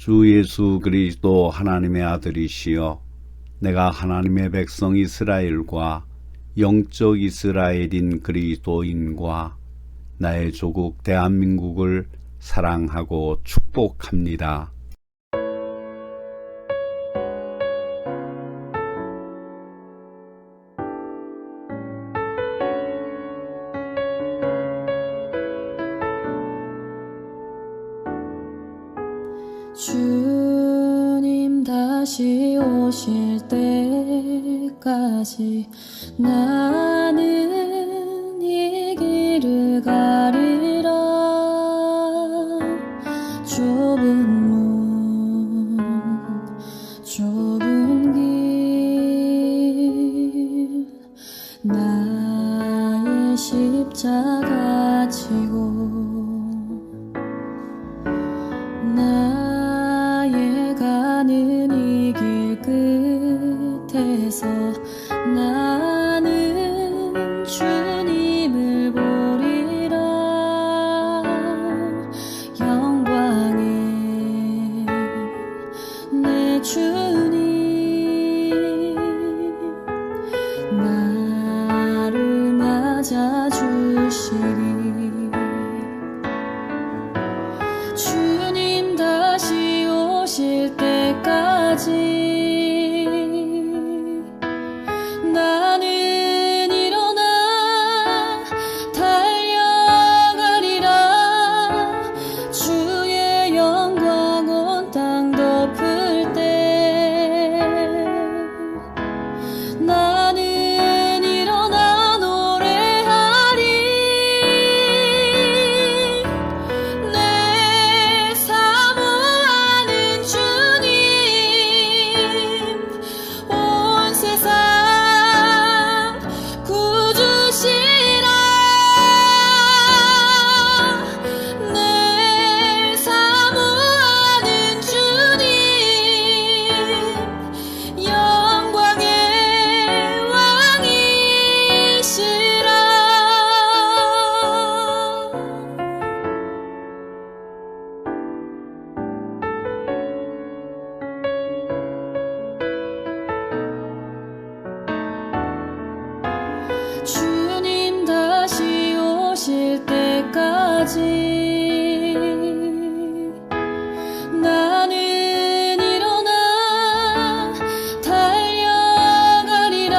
주 예수 그리스도 하나님의 아들이시여, 내가 하나님의 백성 이스라엘과 영적 이스라엘인 그리스도인과 나의 조국 대한민국을 사랑하고 축복합니다. 주님 다시 오실 때까지 나는 이 길을 가리라. 좁은 문 좁은 길 나의 십자가 지고 나의 가는 이 길 끝에서 나는 주님을 보리라. 영광의 내 주님 나를 맞아 주시리. 주님 다시 오실 때까지 나는 일어나 달려가리라. 주의 영광 온 땅 덮을 때 나는 일어나 노래하리. 내 사모하는 주님 온 세상 구주시라. 내 사모하는 주님 영광의 왕이시라. 주님 다시 오실 때까지 나는 일어나 달려가리라.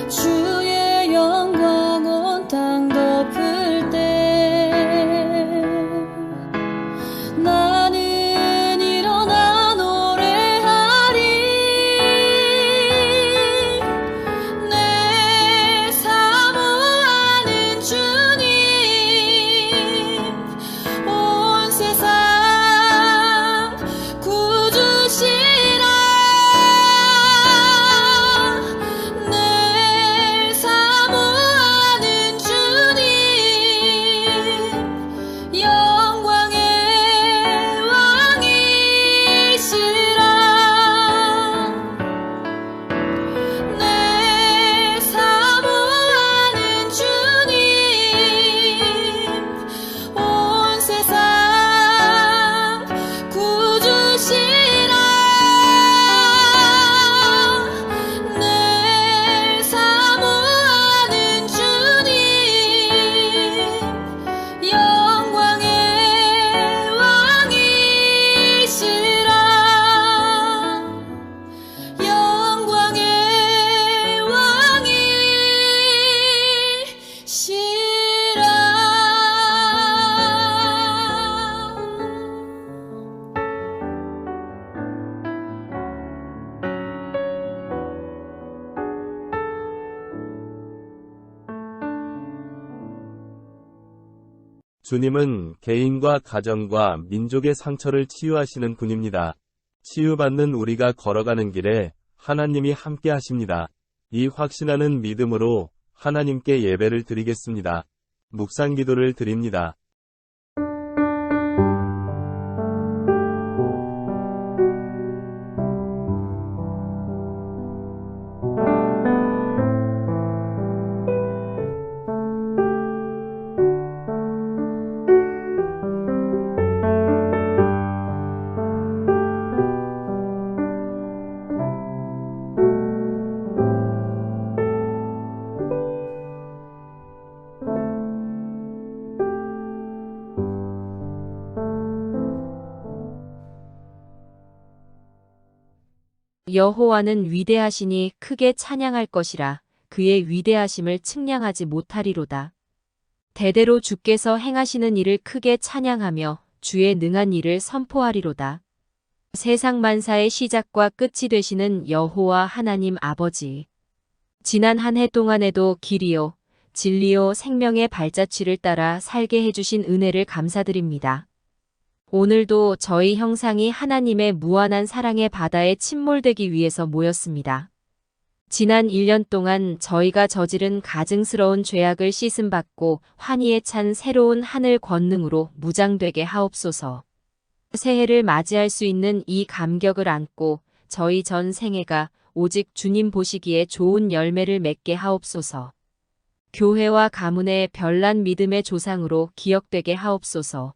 주의 영광 온 땅 덮을 때 나는 일어나 노래하리. 내 사모하는 주님 온 세상 구주시라. 내 사모하는 주님 영광의 왕이시라. 내 사모하는 주님 온 세상 구주시라. 내 사모하는 주님 영광의 왕이시라. 영광의 왕이시라. 주님은 개인과 가정과 민족의 상처를 치유하시는 분입니다. 치유받는 우리가 걸어가는 길에 하나님이 함께 하십니다. 이 확신하는 믿음으로 하나님께 예배를 드리겠습니다. 묵상 기도를 드립니다. 여호와는 위대하시니 크게 찬양할 것이라. 그의 위대하심을 측량하지 못하리로다. 대대로 주께서 행하시는 일을 크게 찬양하며 주의 능한 일을 선포하리로다. 세상 만사의 시작과 끝이 되시는 여호와 하나님 아버지. 지난 한 해 동안에도 길이요, 진리요, 생명의 발자취를 따라 살게 해주신 은혜를 감사드립니다. 오늘도 저희 형상이 하나님의 무한한 사랑의 바다에 침몰되기 위해서 모였습니다. 지난 1년 동안 저희가 저지른 가증스러운 죄악을 씻음받고 환희에 찬 새로운 하늘 권능으로 무장되게 하옵소서. 새해를 맞이할 수 있는 이 감격을 안고 저희 전 생애가 오직 주님 보시기에 좋은 열매를 맺게 하옵소서. 교회와 가문의 별난 믿음의 조상으로 기억되게 하옵소서.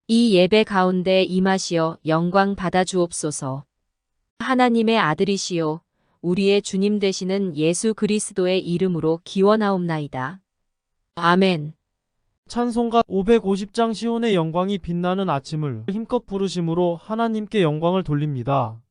이 예배 가운데 임하시어 영광 받아 주옵소서. 하나님의 아들이시요 우리의 주님 되시는 예수 그리스도의 이름으로 기원하옵나이다. 아멘. 찬송가 550장 시온의 영광이 빛나는 아침을 힘껏 부르심으로 하나님께 영광을 돌립니다.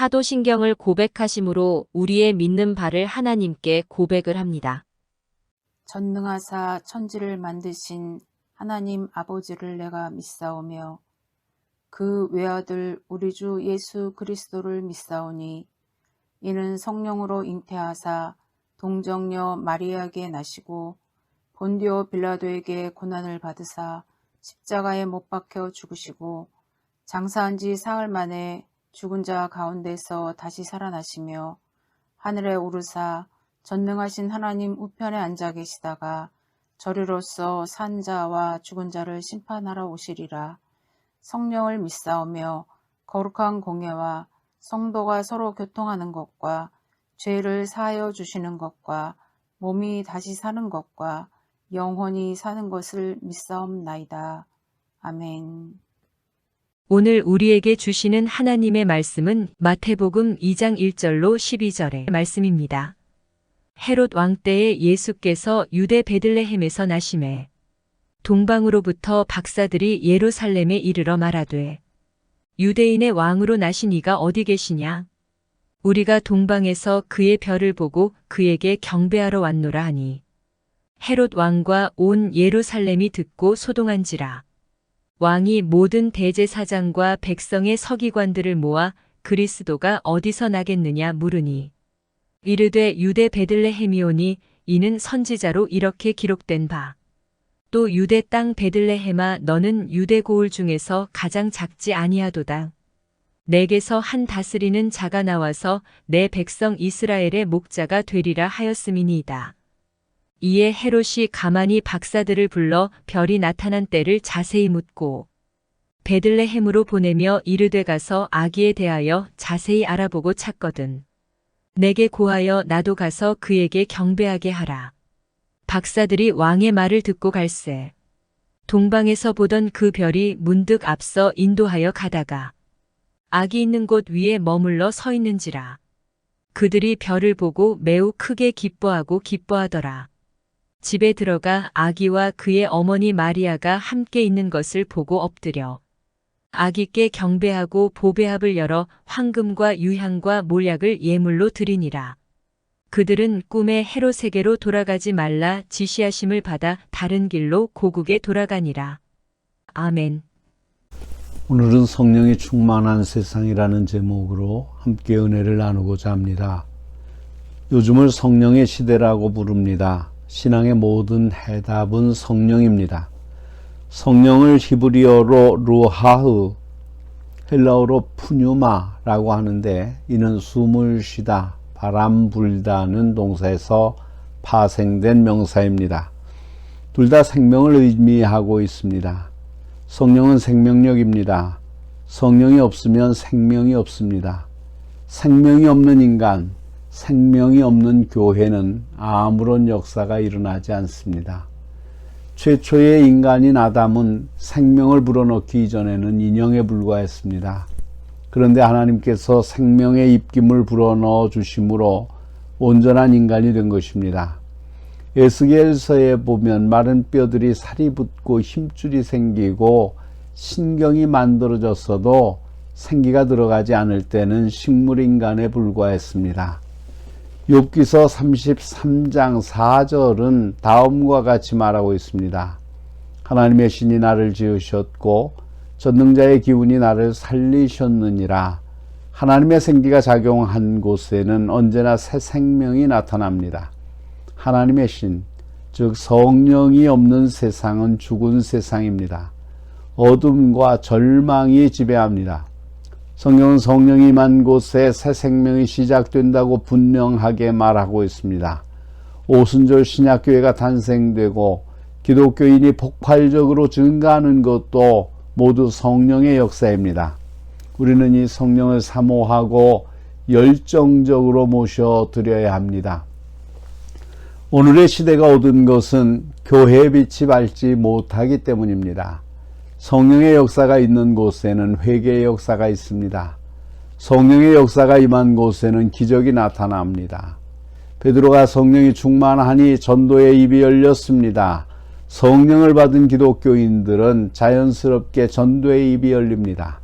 사도신경을 고백하심으로 우리의 믿는 바를 하나님께 고백을 합니다. 전능하사 천지를 만드신 하나님 아버지를 내가 믿사오며 그 외아들 우리 주 예수 그리스도를 믿사오니 이는 성령으로 잉태하사 동정녀 마리아에게 나시고 본디오 빌라도에게 고난을 받으사 십자가에 못 박혀 죽으시고 장사한 지 사흘 만에 죽은 자 가운데서 다시 살아나시며 하늘에 오르사 전능하신 하나님 우편에 앉아 계시다가 저리로서 산 자와 죽은 자를 심판하러 오시리라. 성령을 믿사오며 거룩한 공예와 성도가 서로 교통하는 것과 죄를 사하여 주시는 것과 몸이 다시 사는 것과 영원히 사는 것을 믿사옵나이다. 아멘. 오늘 우리에게 주시는 하나님의 말씀은 마태복음 2장 1절로 12절의 말씀입니다. 헤롯 왕 때에 예수께서 유대 베들레헴에서 나시매 동방으로부터 박사들이 예루살렘에 이르러 말하되 유대인의 왕으로 나신 이가 어디 계시냐? 우리가 동방에서 그의 별을 보고 그에게 경배하러 왔노라 하니 헤롯 왕과 온 예루살렘이 듣고 소동한지라. 왕이 모든 대제사장과 백성의 서기관들을 모아 그리스도가 어디서 나겠느냐 물으니 이르되 유대 베들레헴이오니 이는 선지자로 이렇게 기록된 바. 또 유대 땅 베들레헴아 너는 유대 고을 중에서 가장 작지 아니하도다. 내게서 한 다스리는 자가 나와서 내 백성 이스라엘의 목자가 되리라 하였음이니이다. 이에 헤롯이 가만히 박사들을 불러 별이 나타난 때를 자세히 묻고 베들레헴으로 보내며 이르되 가서 아기에 대하여 자세히 알아보고 찾거든. 내게 고하여 나도 가서 그에게 경배하게 하라. 박사들이 왕의 말을 듣고 갈새. 동방에서 보던 그 별이 문득 앞서 인도하여 가다가 아기 있는 곳 위에 머물러 서 있는지라. 그들이 별을 보고 매우 크게 기뻐하더라. 집에 들어가 아기와 그의 어머니 마리아가 함께 있는 것을 보고 엎드려 아기께 경배하고 보배합을 열어 황금과 유향과 몰약을 예물로 드리니라. 그들은 꿈에 헤롯에게로 돌아가지 말라 지시하심을 받아 다른 길로 고국에 돌아가니라. 아멘. 오늘은 성령이 충만한 세상이라는 제목으로 함께 은혜를 나누고자 합니다. 요즘을 성령의 시대라고 부릅니다. 신앙의 모든 해답은 성령입니다. 성령을 히브리어로 루하흐, 헬라어로 푸뉴마라고 하는데 이는 숨을 쉬다, 바람 불다는 동사에서 파생된 명사입니다. 둘 다 생명을 의미하고 있습니다. 성령은 생명력입니다. 성령이 없으면 생명이 없습니다. 생명이 없는 인간, 생명이 없는 교회는 아무런 역사가 일어나지 않습니다. 최초의 인간인 아담은 생명을 불어넣기 이전에는 인형에 불과했습니다. 그런데 하나님께서 생명의 입김을 불어넣어 주심으로 온전한 인간이 된 것입니다. 에스겔서에 보면 마른 뼈들이 살이 붙고 힘줄이 생기고 신경이 만들어졌어도 생기가 들어가지 않을 때는 식물인간에 불과했습니다. 욥기서 33장 4절은 다음과 같이 말하고 있습니다. 하나님의 신이 나를 지으셨고 전능자의 기운이 나를 살리셨느니라. 하나님의 생기가 작용한 곳에는 언제나 새 생명이 나타납니다. 하나님의 신, 즉 성령이 없는 세상은 죽은 세상입니다. 어둠과 절망이 지배합니다. 성경은 성령이 임한 곳에 새 생명이 시작된다고 분명하게 말하고 있습니다. 오순절 신약교회가 탄생되고 기독교인이 폭발적으로 증가하는 것도 모두 성령의 역사입니다. 우리는 이 성령을 사모하고 열정적으로 모셔드려야 합니다. 오늘의 시대가 얻은 것은 교회의 빛이 밝지 못하기 때문입니다. 성령의 역사가 있는 곳에는 회개의 역사가 있습니다. 성령의 역사가 임한 곳에는 기적이 나타납니다. 베드로가 성령이 충만하니 전도의 입이 열렸습니다. 성령을 받은 기독교인들은 자연스럽게 전도의 입이 열립니다.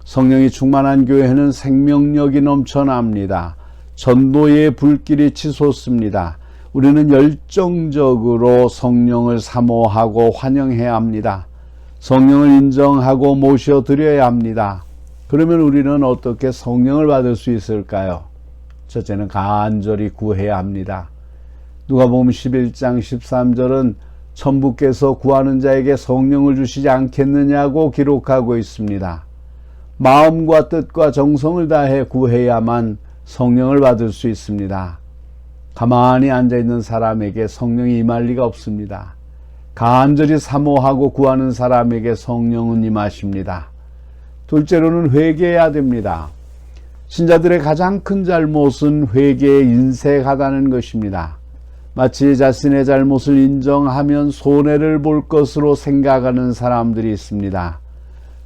성령이 충만한 교회는 생명력이 넘쳐납니다. 전도의 불길이 치솟습니다. 우리는 열정적으로 성령을 사모하고 환영해야 합니다. 성령을 인정하고 모셔드려야 합니다. 그러면 우리는 어떻게 성령을 받을 수 있을까요? 첫째는 간절히 구해야 합니다. 누가복음 11장 13절은 천부께서 구하는 자에게 성령을 주시지 않겠느냐고 기록하고 있습니다. 마음과 뜻과 정성을 다해 구해야만 성령을 받을 수 있습니다. 가만히 앉아있는 사람에게 성령이 임할 리가 없습니다. 간절히 사모하고 구하는 사람에게 성령은 임하십니다. 둘째로는 회개해야 됩니다. 신자들의 가장 큰 잘못은 회개에 인색하다는 것입니다. 마치 자신의 잘못을 인정하면 손해를 볼 것으로 생각하는 사람들이 있습니다.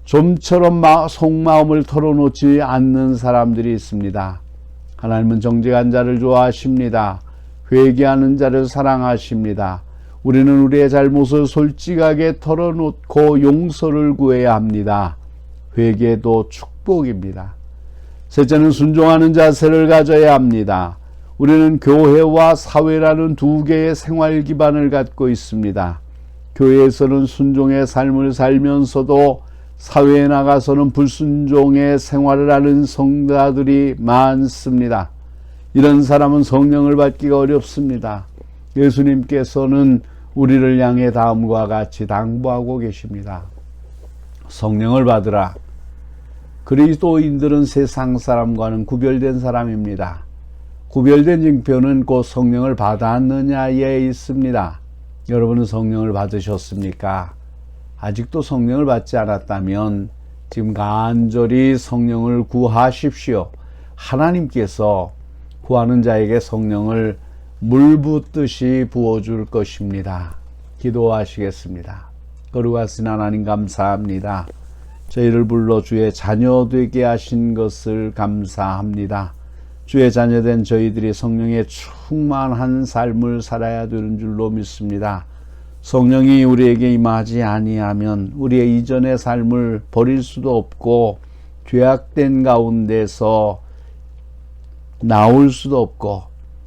좀처럼 속마음을 털어놓지 않는 사람들이 있습니다. 하나님은 정직한 자를 좋아하십니다. 회개하는 자를 사랑하십니다. 우리는 우리의 잘못을 솔직하게 털어놓고 용서를 구해야 합니다. 회개도 축복입니다. 셋째는 순종하는 자세를 가져야 합니다. 우리는 교회와 사회라는 두 개의 생활 기반을 갖고 있습니다. 교회에서는 순종의 삶을 살면서도 사회에 나가서는 불순종의 생활을 하는 성도들이 많습니다. 이런 사람은 성령을 받기가 어렵습니다. 예수님께서는 우리를 향해 다음과 같이 당부하고 계십니다. 성령을 받으라. 그리스도인들은 세상 사람과는 구별된 사람입니다. 구별된 징표는 곧 성령을 받았느냐에 있습니다. 여러분은 성령을 받으셨습니까? 아직도 성령을 받지 않았다면 지금 간절히 성령을 구하십시오. 하나님께서 구하는 자에게 성령을 물 붓듯이 부어줄 것입니다. 기도하시겠습니다. 거룩하신 하나님 감사합니다. 저희를 불러 주의 자녀 되게 하신 것을 감사합니다. 주의 자녀된 저희들이 성령에 충만한 삶을 살아야 되는 줄로 믿습니다. 성령이 우리에게 임하지 아니하면 우리의 이전의 삶을 버릴 수도 없고 죄악된 가운데서 나올 수도 없고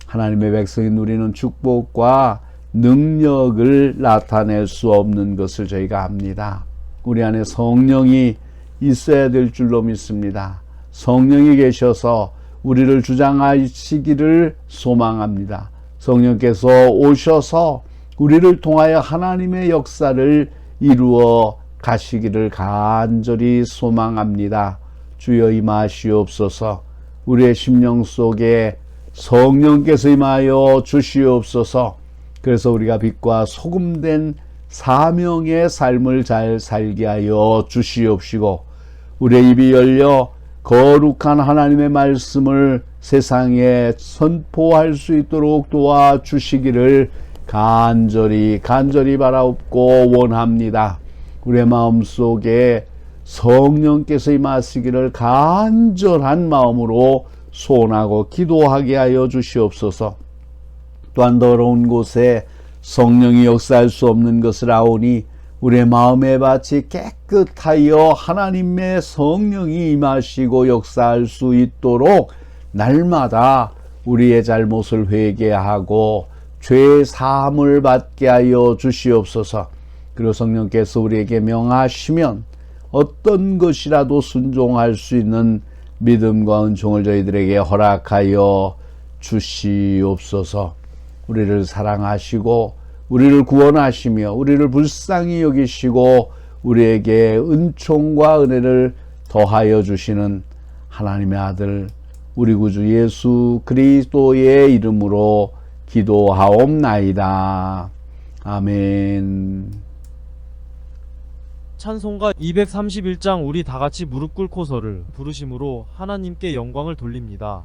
하나님의 백성인 우리는 축복과 능력을 나타낼 수 없는 것을 저희가 압니다. 우리 안에 성령이 있어야 될 줄로 믿습니다. 성령이 계셔서 우리를 주장하시기를 소망합니다. 성령께서 오셔서 우리를 통하여 하나님의 역사를 이루어 가시기를 간절히 소망합니다. 주여 임하시옵소서. 우리의 심령 속에 성령께서 임하여 주시옵소서. 그래서 우리가 빛과 소금된 사명의 삶을 잘 살게 하여 주시옵시고 우리의 입이 열려 거룩한 하나님의 말씀을 세상에 선포할 수 있도록 도와주시기를 간절히 바라옵고 원합니다. 우리의 마음속에 성령께서 임하시기를 간절한 마음으로 소원하고 기도하게 하여 주시옵소서. 또한 더러운 곳에 성령이 역사할 수 없는 것을 아오니 우리의 마음의 밭이 깨끗하여 하나님의 성령이 임하시고 역사할 수 있도록 날마다 우리의 잘못을 회개하고 죄 사함을 받게 하여 주시옵소서. 그리고 성령께서 우리에게 명하시면 어떤 것이라도 순종할 수 있는 믿음과 은총을 저희들에게 허락하여 주시옵소서. 우리를 사랑하시고 우리를 구원하시며 우리를 불쌍히 여기시고 우리에게 은총과 은혜를 더하여 주시는 하나님의 아들 우리 구주 예수 그리스도의 이름으로 기도하옵나이다. 아멘. 찬송가 231장 우리 다같이 무릎 꿇고서를 부르심으로 하나님께 영광을 돌립니다.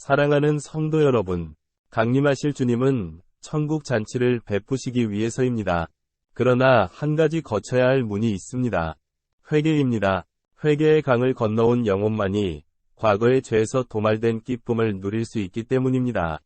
사랑하는 성도 여러분, 강림하실 주님은 천국 잔치를 베푸시기 위해서입니다. 그러나 한 가지 거쳐야 할 문이 있습니다. 회개입니다. 회개의 강을 건너온 영혼만이 과거의 죄에서 도말된 기쁨을 누릴 수 있기 때문입니다.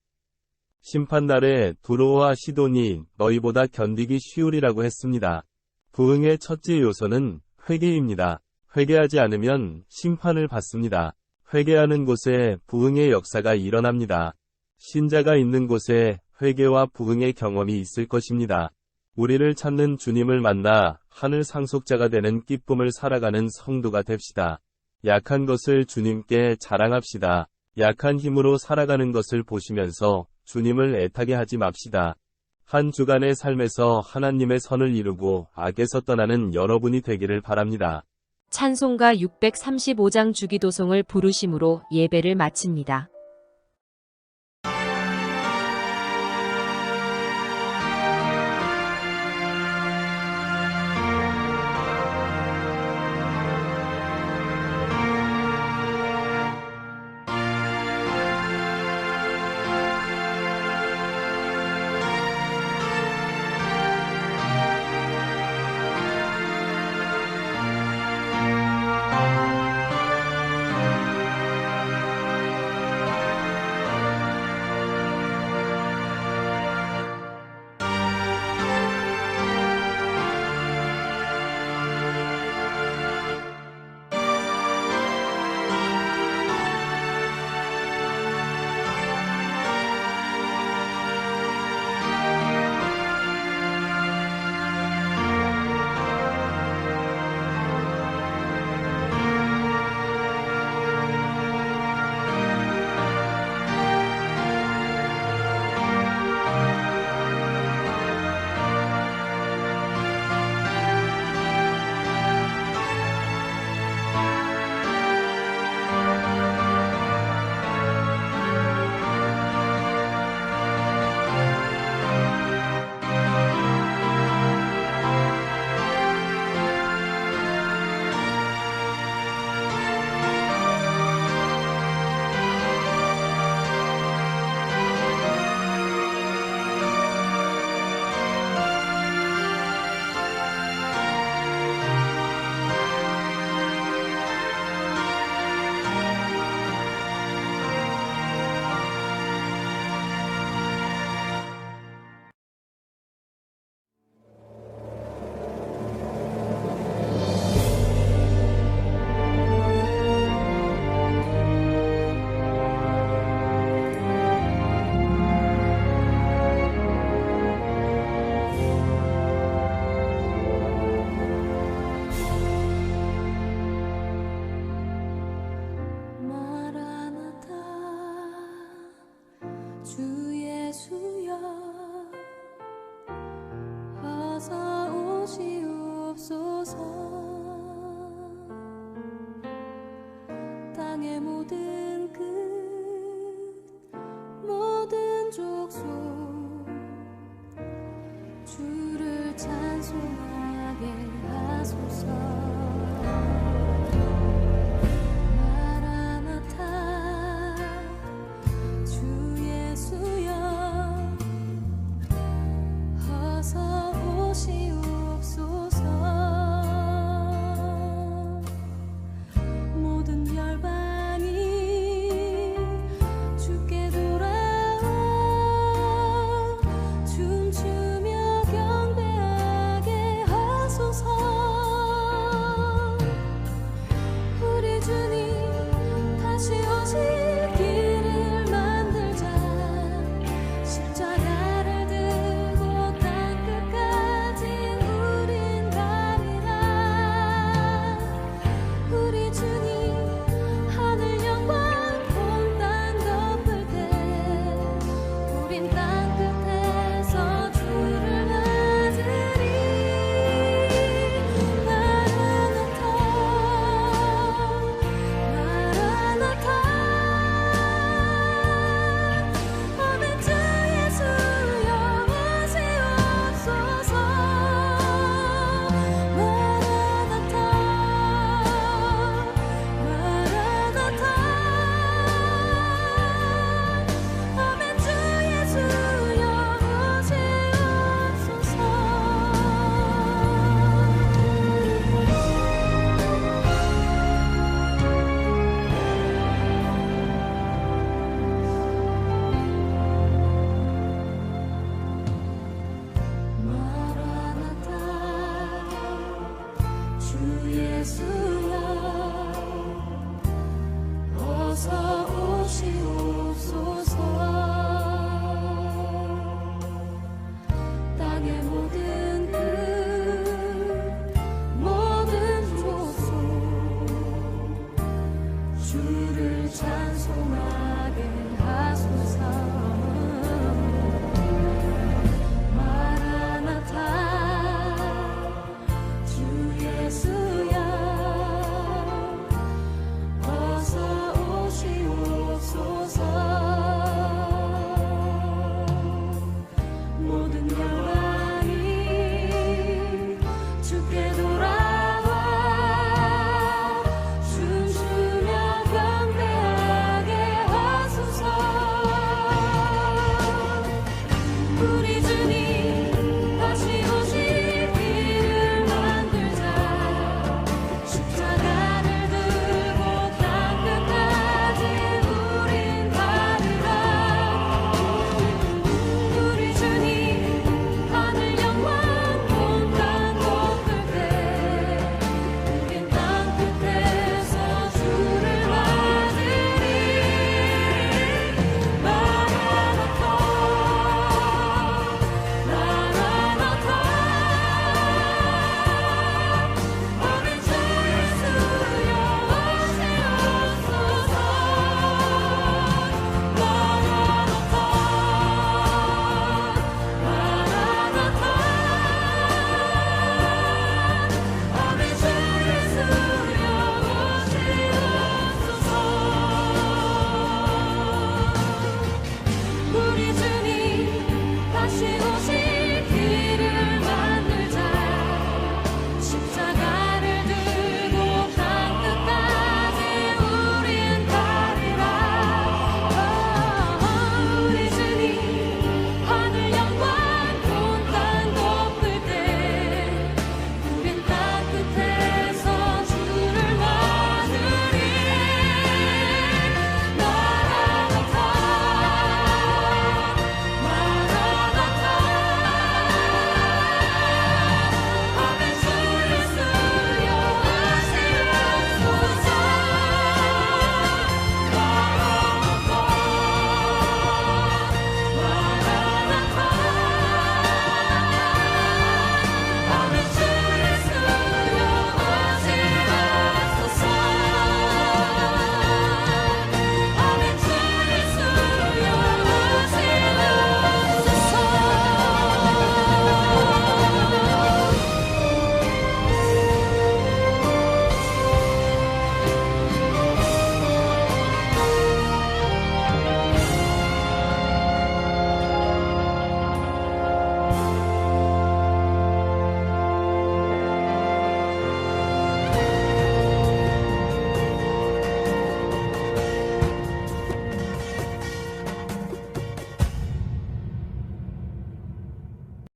심판날에 두로와 시돈이 너희보다 견디기 쉬우리라고 했습니다. 부흥의 첫째 요소는 회개입니다. 회개하지 않으면 심판을 받습니다. 회개하는 곳에 부흥의 역사가 일어납니다. 신자가 있는 곳에 회개와 부흥의 경험이 있을 것입니다. 우리를 찾는 주님을 만나 하늘 상속자가 되는 기쁨을 살아가는 성도가 됩시다. 약한 것을 주님께 자랑합시다. 약한 힘으로 살아가는 것을 보시면서 주님을 애타게 하지 맙시다. 한 주간의 삶에서 하나님의 선을 이루고 악에서 떠나는 여러분이 되기를 바랍니다. 찬송가 635장 주기도송을 부르심으로 예배를 마칩니다. 땅의 모든 끝 모든 족속 주를 찬송하게 하소서.